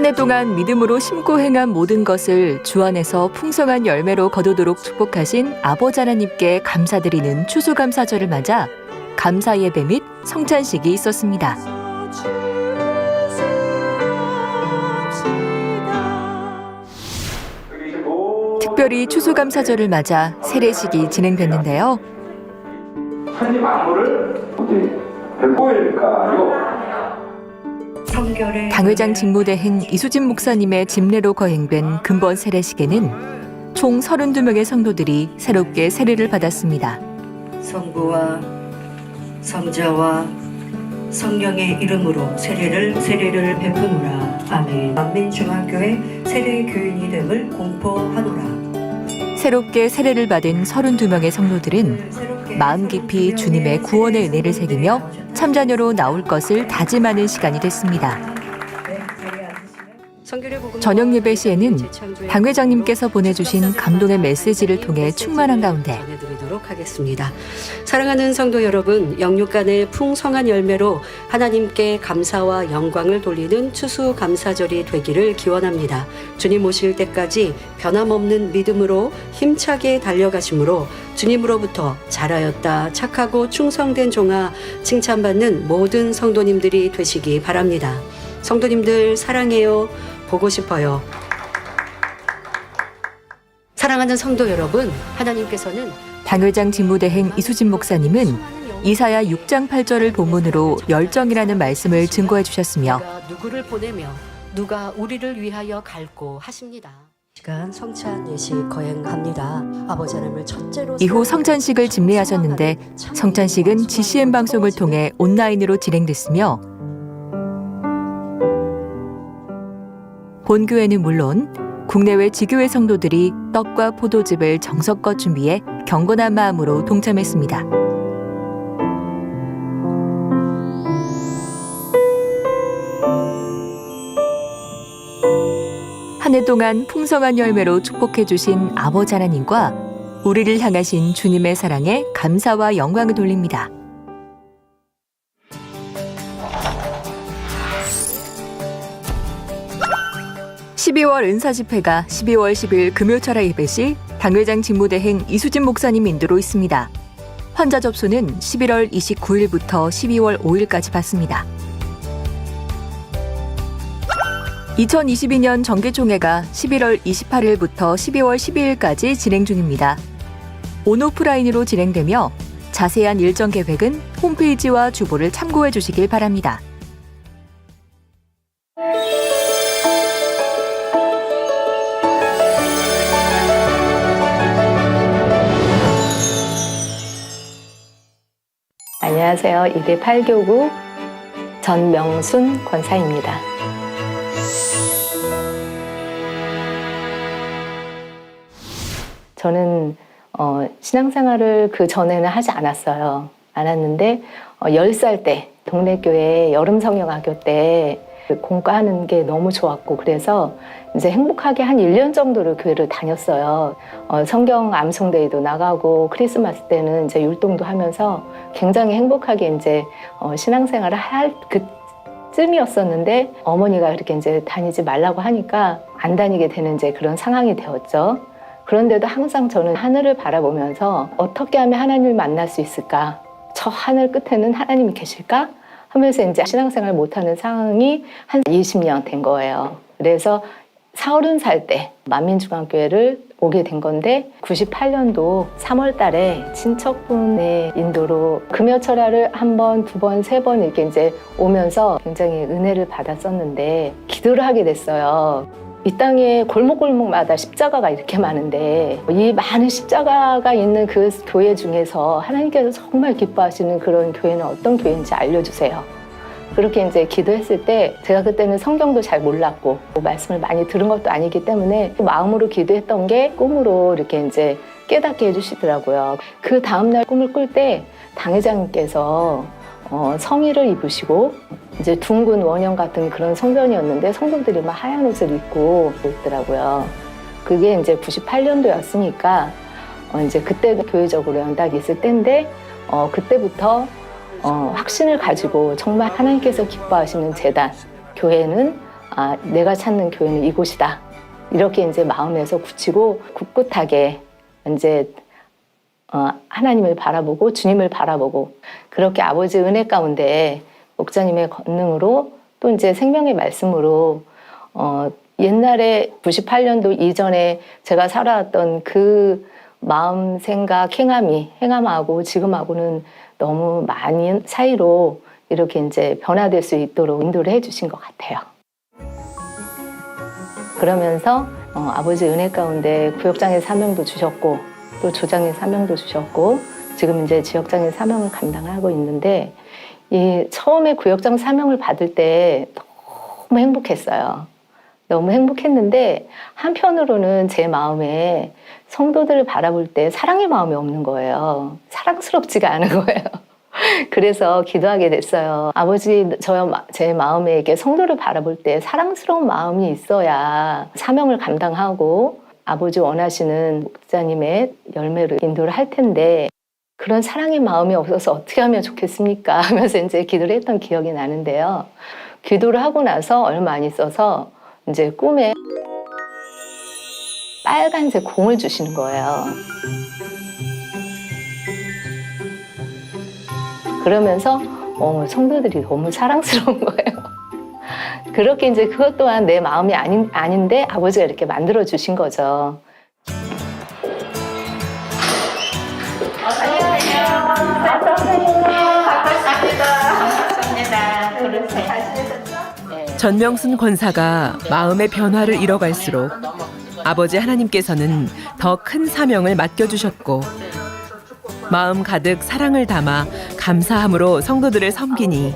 한 해 동안 믿음으로 심고 행한 모든 것을 주 안에서 풍성한 열매로 거두도록 축복하신 아버지 하나님께 감사드리는 추수감사절을 맞아 감사 예배 및 성찬식이 있었습니다. 특별히 추수감사절을 맞아 세례식이 진행됐는데요. 천지 만물을 배포할까요? 당회장 직무대행 이수진 목사님의 집례로 거행된 금번 세례식에는 총 32명의 성도들이 새롭게 세례를 받았습니다. 성부와 성자와 성령의 이름으로 세례를 베푸노라. 아멘. 만민중앙교회 세례교인이 됨을 공포하노라. 새롭게 세례를 받은 32명의 성도들은 마음 깊이 주님의 구원의 은혜를 새기며 참자녀로 나올 것을 다짐하는 시간이 됐습니다. 저녁 예배 시에는 당 회장님께서 보내주신 감동의 메시지를 통해 충만한 가운데 전해드리도록 하겠습니다. 사랑하는 성도 여러분, 영육간의 풍성한 열매로 하나님께 감사와 영광을 돌리는 추수감사절이 되기를 기원합니다. 주님 오실 때까지 변함없는 믿음으로 힘차게 달려가심으로 주님으로부터 잘하였다, 착하고 충성된 종아 칭찬받는 모든 성도님들이 되시기 바랍니다. 성도님들 사랑해요. 보고 싶어요. 사랑하는 성도 여러분, 하나님께서는 당회장 직무대행 이수진 목사님은 이사야 6장 8절을 본문으로 열정이라는 말씀을 증거해 주셨으며 누구를 보내며 누가 우리를 위하여 갈고 하십니다. 시간 성찬 예식 거행합니다. 아버지 하나님을 첫째로 이후 성찬식을 집례하셨는데 성찬식은 GCN 방송을 통해 온라인으로 진행됐으며 본교회는 물론 국내외 지교회 성도들이 떡과 포도즙을 정성껏 준비해 경건한 마음으로 동참했습니다. 한 해 동안 풍성한 열매로 축복해 주신 아버지 하나님과 우리를 향하신 주님의 사랑에 감사와 영광을 돌립니다. (12월) 은사집회가 12월 10일 금요철야 예배 시 당회장 직무대행 이수진 목사님 인도로 있습니다. 환자 접수는 11월 29일부터 12월 5일까지 받습니다. 2022년 정기총회가 11월 28일부터 12월 12일까지 진행 중입니다. 온오프라인으로 진행되며 자세한 일정 계획은 홈페이지와 주보를 참고해 주시길 바랍니다. 안녕하세요. 이대 8교구 전명순 권사입니다. 저는 신앙생활을 그 전에는 하지 않았는데 10살 때 동네 교회 여름 성령학교 때 공과하는 게 너무 좋았고 그래서 이제 행복하게 한 1년 정도를 교회를 다녔어요. 성경 암송대회도 나가고 크리스마스 때는 이제 율동도 하면서 굉장히 행복하게 이제 신앙생활을 할 그쯤이었었는데 어머니가 그렇게 이제 다니지 말라고 하니까 안 다니게 되는 이제 그런 상황이 되었죠. 그런데도 항상 저는 하늘을 바라보면서 어떻게 하면 하나님을 만날 수 있을까? 저 하늘 끝에는 하나님이 계실까? 하면서 이제 신앙생활 못하는 상황이 한 20년 된 거예요. 그래서 30살 때 만민중앙교회를 오게 된 건데 98년도 3월 달에 친척분의 인도로 금요철야를 한 번, 두 번, 세 번 이렇게 이제 오면서 굉장히 은혜를 받았었는데 기도를 하게 됐어요. 이 땅에 골목골목마다 십자가가 이렇게 많은데 이 많은 십자가가 있는 그 교회 중에서 하나님께서 정말 기뻐하시는 그런 교회는 어떤 교회인지 알려주세요. 그렇게 이제 기도했을 때 제가 그때는 성경도 잘 몰랐고 말씀을 많이 들은 것도 아니기 때문에 마음으로 기도했던 게 꿈으로 이렇게 이제 깨닫게 해주시더라고요. 그 다음날 꿈을 꿀 때 당회장님께서 성의를 입으시고 이제 둥근 원형 같은 그런 성전이었는데 성도들이 막 하얀 옷을 입고 있더라고요. 그게 이제 98년도였으니까 이제 그때 교회적으로 연락이 있을 때인데 그때부터 확신을 가지고 정말 하나님께서 기뻐하시는 재단, 교회는 아, 내가 찾는 교회는 이곳이다. 이렇게 이제 마음에서 굳히고 굳굳하게 이제 하나님을 바라보고 주님을 바라보고 그렇게 아버지 은혜 가운데 목자님의 권능으로 또 이제 생명의 말씀으로 옛날에 98년도 이전에 제가 살아왔던 그 마음, 생각, 행함하고 지금하고는 너무 많이 사이로 이렇게 이제 변화될 수 있도록 인도를 해주신 것 같아요. 그러면서 아버지 은혜 가운데 구역장의 사명도 주셨고 또 조장의 사명도 주셨고 지금 이제 지역장의 사명을 감당하고 있는데 이 처음에 구역장 사명을 받을 때 너무 행복했어요. 너무 행복했는데 한편으로는 제 마음에 성도들을 바라볼 때 사랑의 마음이 없는 거예요. 사랑스럽지가 않은 거예요. 그래서 기도하게 됐어요. 아버지, 제 마음에 이렇게 성도를 바라볼 때 사랑스러운 마음이 있어야 사명을 감당하고 아버지 원하시는 목자님의 열매를 인도를 할 텐데 그런 사랑의 마음이 없어서 어떻게 하면 좋겠습니까? 하면서 이제 기도를 했던 기억이 나는데요. 기도를 하고 나서 얼마 안 있어서 이제 꿈에 빨간색 공을 주시는 거예요. 그러면서 성도들이 너무 사랑스러운 거예요. 그렇게 이제 그것 또한 내 마음이 아닌데 아버지가 이렇게 만들어 주신 거죠. 전명순 권사가 마음의 변화를 이뤄갈수록 아버지 하나님께서는 더 큰 사명을 맡겨주셨고 마음 가득 사랑을 담아 감사함으로 성도들을 섬기니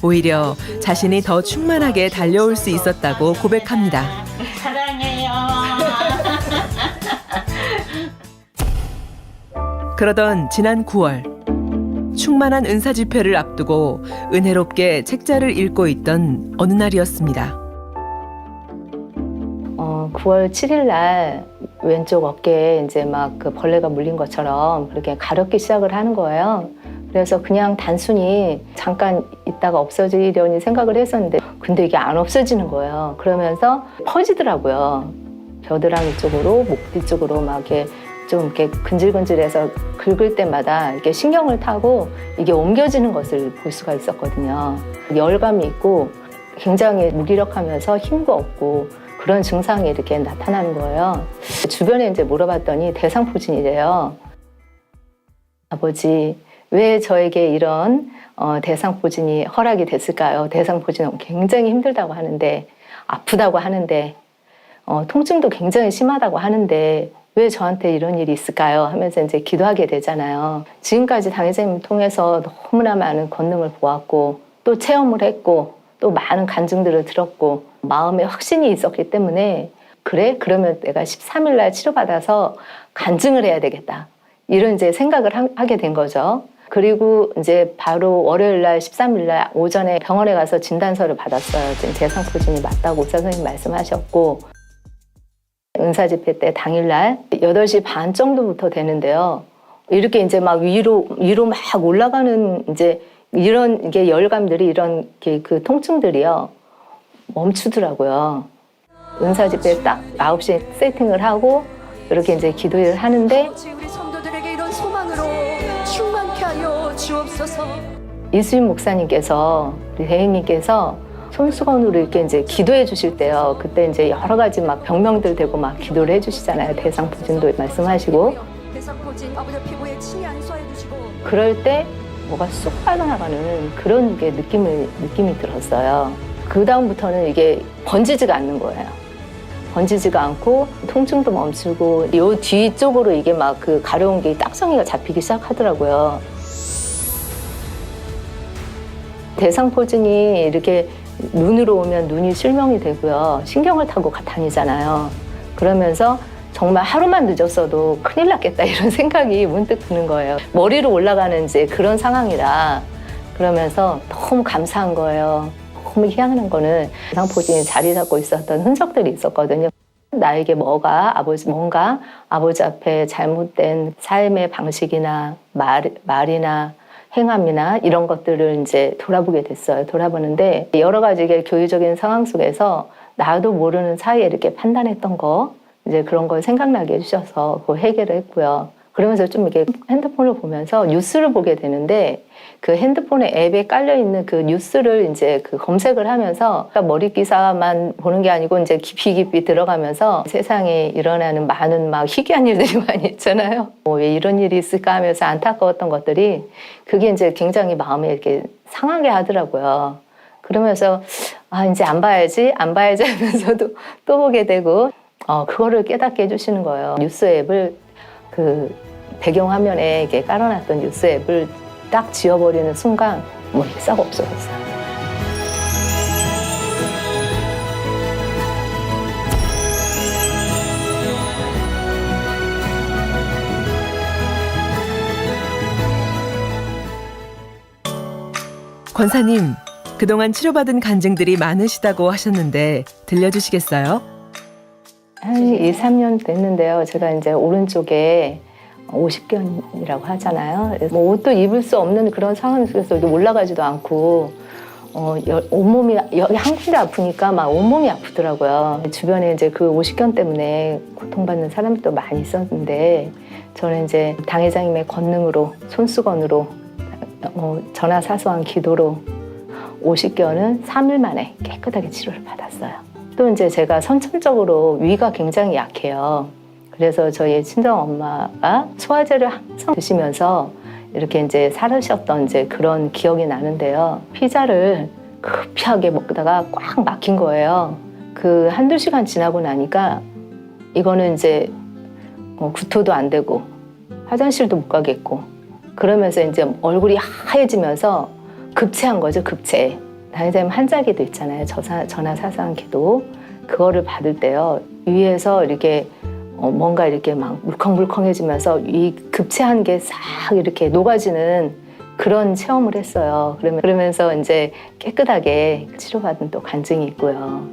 오히려 자신이 더 충만하게 달려올 수 있었다고 고백합니다. 사랑해요. 그러던 지난 9월 충만한 은사 집회를 앞두고 은혜롭게 책자를 읽고 있던 어느 날이었습니다. 9월 7일 날 왼쪽 어깨에 이제 막 그 벌레가 물린 것처럼 그렇게 가렵기 시작을 하는 거예요. 그래서 그냥 단순히 잠깐 있다가 없어지려니 생각을 했었는데 근데 이게 안 없어지는 거예요. 그러면서 퍼지더라고요. 겨드랑이 쪽으로, 목 뒤쪽으로 막 이렇게 좀 이렇게 근질근질해서 긁을 때마다 이렇게 신경을 타고 이게 옮겨지는 것을 볼 수가 있었거든요. 열감이 있고 굉장히 무기력하면서 힘도 없고 그런 증상이 이렇게 나타나는 거예요. 주변에 이제 물어봤더니 대상포진이래요. 아버지, 왜 저에게 이런 대상포진이 허락이 됐을까요? 대상포진은 굉장히 힘들다고 하는데, 아프다고 하는데, 통증도 굉장히 심하다고 하는데, 왜 저한테 이런 일이 있을까요? 하면서 이제 기도하게 되잖아요. 지금까지 당회자님을 통해서 너무나 많은 권능을 보았고, 또 체험을 했고, 또 많은 간증들을 들었고, 마음에 확신이 있었기 때문에, 그래? 그러면 내가 13일 날 치료받아서 간증을 해야 되겠다. 이런 이제 생각을 하게 된 거죠. 그리고 이제 바로 월요일 날 13일 날 오전에 병원에 가서 진단서를 받았어요. 지금 대상포진이 맞다고 의사 선생님 말씀하셨고 은사 집회 때 당일 날 8시 반 정도부터 되는데요. 이렇게 이제 막 위로 막 올라가는 이제 이런 게 열감들이 이런 그 통증들이요. 멈추더라고요. 은사 집회 딱 9시에 세팅을 하고 이렇게 이제 기도를 하는데 우리 성도들에게 이런 소망으로 충만케 하여 주옵소서. 이수인 목사님께서 우리 대행님께서 손수건으로 이렇게 이제 기도해 주실 때요. 그때 이제 여러 가지 막 병명들 되고 막 기도를 해 주시잖아요. 대상포진도 말씀하시고. 대상포진 아버지 피부에 침이 안 쏘여 주시고. 그럴 때 뭐가 쑥 빠져나가는 그런 게 느낌이 들었어요. 그 다음부터는 이게 번지지가 않는 거예요. 번지지가 않고 통증도 멈추고 요 뒤쪽으로 이게 막 그 가려운 게 딱정이가 잡히기 시작하더라고요. 대상포진이 이렇게 눈으로 오면 눈이 실명이 되고요. 신경을 타고 다니잖아요. 그러면서 정말 하루만 늦었어도 큰일 났겠다 이런 생각이 문득 드는 거예요. 머리로 올라가는 이제 그런 상황이라 그러면서 너무 감사한 거예요. 너무 희한한 거는 대상포진이 자리 잡고 있었던 흔적들이 있었거든요. 나에게 뭔가 아버지 앞에 잘못된 삶의 방식이나 말이나 행함이나 이런 것들을 이제 돌아보게 됐어요. 돌아보는데 여러 가지 교육적인 상황 속에서 나도 모르는 사이에 이렇게 판단했던 거 이제 그런 걸 생각나게 해주셔서 그 해결을 했고요. 그러면서 좀 이렇게 핸드폰을 보면서 뉴스를 보게 되는데 그 핸드폰의 앱에 깔려 있는 그 뉴스를 이제 그 검색을 하면서 머리 기사만 보는 게 아니고 이제 깊이 들어가면서 세상에 일어나는 많은 막 희귀한 일들이 많이 있잖아요. 왜 이런 일이 있을까 하면서 안타까웠던 것들이 그게 이제 굉장히 마음에 이렇게 상하게 하더라고요. 그러면서 이제 안 봐야지 하면서도 또 보게 되고 그거를 깨닫게 해주시는 거예요. 뉴스 앱을 그 배경화면에 이렇게 깔아놨던 뉴스 앱을 딱 지워버리는 순간 이렇게 싹 없어졌어요. 권사님, 그동안 치료받은 간증들이 많으시다고 하셨는데 들려주시겠어요? 한 2, 3년 됐는데요. 제가 이제 오른쪽에 50견이라고 하잖아요. 뭐 옷도 입을 수 없는 그런 상황 속에서 여기 올라가지도 않고 온몸이 여기 한 군데 아프니까 막 온몸이 아프더라고요. 주변에 이제 그 50견 때문에 고통받는 사람들도 많이 있었는데 저는 이제 당회장님의 권능으로 손수건으로 전하사소한 기도로 50견은 3일 만에 깨끗하게 치료를 받았어요. 또 이제 제가 선천적으로 위가 굉장히 약해요. 그래서 저희 친정 엄마가 소화제를 항상 드시면서 이렇게 이제 살으셨던 이제 그런 기억이 나는데요. 피자를 급하게 먹다가 꽉 막힌 거예요. 그 한두 시간 지나고 나니까 이거는 이제 구토도 안 되고 화장실도 못 가겠고 그러면서 이제 얼굴이 하얘지면서 급체한 거죠, 급체. 당회장님 한자기도 있잖아요. 전하사소한 기도. 그거를 받을 때요. 위에서 이렇게 뭔가 이렇게 막 물컹물컹해지면서 이 급체한 게 싹 이렇게 녹아지는 그런 체험을 했어요. 그러면서 이제 깨끗하게 치료받은 또 간증이 있고요.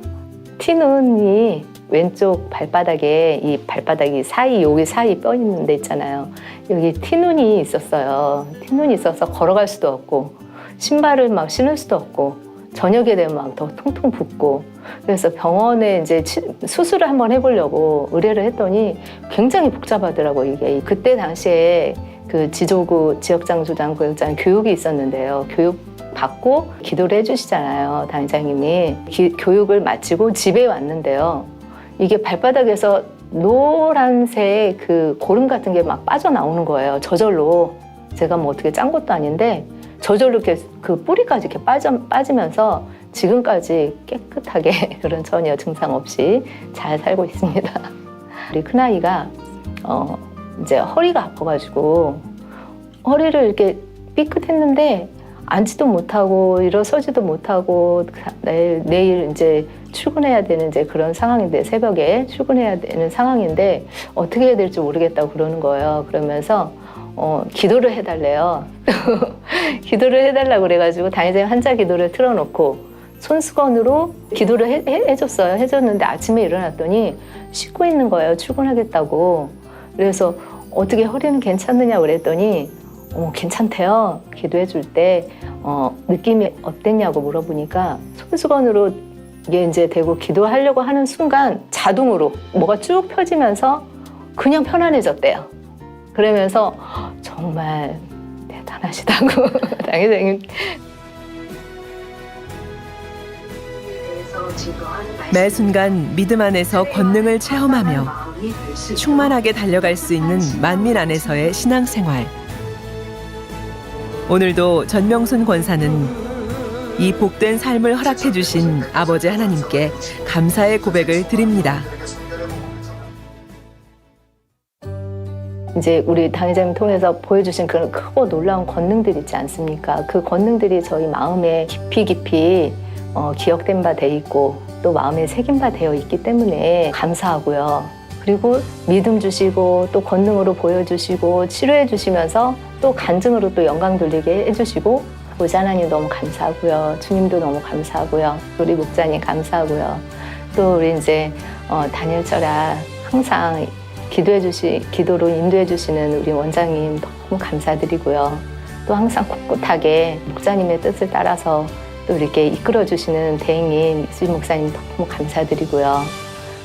티눈이 왼쪽 발바닥에 이 발바닥이 사이 여기 사이 뼈 있는 데 있잖아요. 여기 티눈이 있었어요. 티눈이 있어서 걸어갈 수도 없고 신발을 막 신을 수도 없고 저녁에 되면 막 더 통통 붓고 그래서 병원에 이제 수술을 한번 해보려고 의뢰를 했더니 굉장히 복잡하더라고요. 이게 그때 당시에 그 지조구 지역장조장 구역장 교육이 있었는데요. 교육 받고 기도를 해주시잖아요. 당회장님이 교육을 마치고 집에 왔는데요. 이게 발바닥에서 노란색 그 고름 같은 게 막 빠져나오는 거예요. 저절로. 제가 뭐 어떻게 짠 것도 아닌데 저절로 이렇게 그 뿌리까지 이렇게 빠지면서 지금까지 깨끗하게 그런 전혀 증상 없이 잘 살고 있습니다. 우리 큰아이가 이제 허리가 아파가지고 허리를 이렇게 삐끗했는데 앉지도 못하고 일어서지도 못하고 내일 이제 출근해야 되는 이제 그런 상황인데 새벽에 출근해야 되는 상황인데 어떻게 해야 될지 모르겠다고 그러는 거예요. 그러면서 기도를 해달래요. 기도를 해달라고 그래가지고 당회장님 한자 기도를 틀어놓고 손수건으로 기도를 해줬어요. 해줬는데 아침에 일어났더니 씻고 있는 거예요. 출근하겠다고. 그래서 어떻게 허리는 괜찮느냐 그랬더니 괜찮대요. 기도해 줄 때 느낌이 어땠냐고 물어보니까 손수건으로 이게 이제 대고 기도하려고 하는 순간 자동으로 뭐가 쭉 펴지면서 그냥 편안해졌대요. 그러면서 정말 대단하시다고 당회장님. 매 순간 믿음 안에서 권능을 체험하며 충만하게 달려갈 수 있는 만민 안에서의 신앙생활. 오늘도 전명순 권사는 이 복된 삶을 허락해 주신 아버지 하나님께 감사의 고백을 드립니다. 이제 우리 당회장님 통해서 보여주신 그런 크고 놀라운 권능들 있지 않습니까? 그 권능들이 저희 마음에 깊이 기억된 바 돼 있고 또 마음에 새긴 바 되어 있기 때문에 감사하고요. 그리고 믿음 주시고 또 권능으로 보여주시고 치료해 주시면서 또 간증으로 또 영광 돌리게 해주시고 보좌 하나님 너무 감사하고요. 주님도 너무 감사하고요. 우리 목자님 감사하고요. 또 우리 이제 단일철아 항상 기도로 인도해 주시는 우리 원장님 너무 감사드리고요. 또 항상 꿋꿋하게 목사님의 뜻을 따라서 또 이렇게 이끌어 주시는 대행님 이수진 목사님 너무 감사드리고요.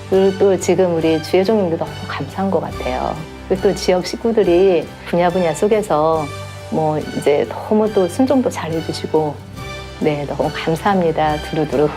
그리고 또 지금 우리 주혜종님도 너무 감사한 것 같아요. 그리고 또 지역 식구들이 분야 속에서 뭐 이제 너무 또 순종도 잘해주시고 네, 너무 감사합니다. 두루두루.